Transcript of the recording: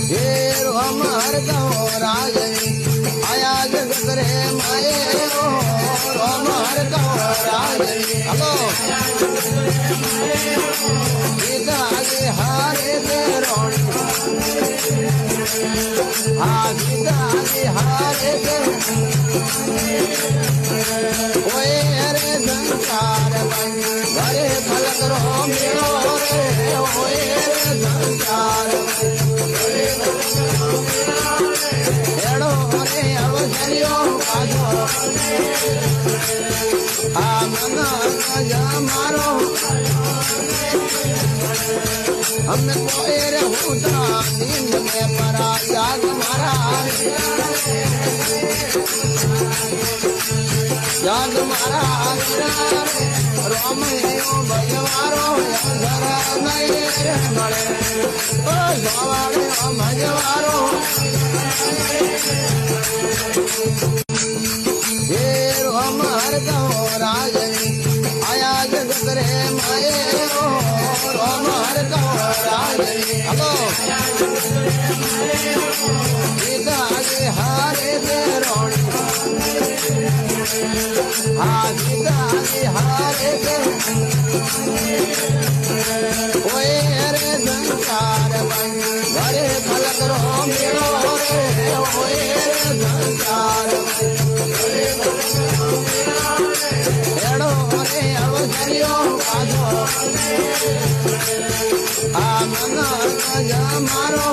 हेरो अमर कहो राजनी आया जगत रे माए अमर कहो राजनी हेलो सीता के हारे से रोणी हाँ सीता के हारे से ओए रे संसार बन घरे फलक रो मिलो रे ओए रे संसार हेड़ो रे अवसरियो पाछो आ मन जा मारो हम कोई रे हुता नींद में परा जाग मारा जाग मारा राम भजवारो अंधर नहीं मरे ओ सवारे भजवारो हेरो अमर कहो राजनी आया जगत रे माए अमर कहो राजनी हेलो सीता के हारे से रोणी हाँ सीता के हारे से ओए रे संसार बन घरे फलक रो मिलो रे ओए रे संसार हेड़ो रे अवसरियो पाछो आ मन जा मारो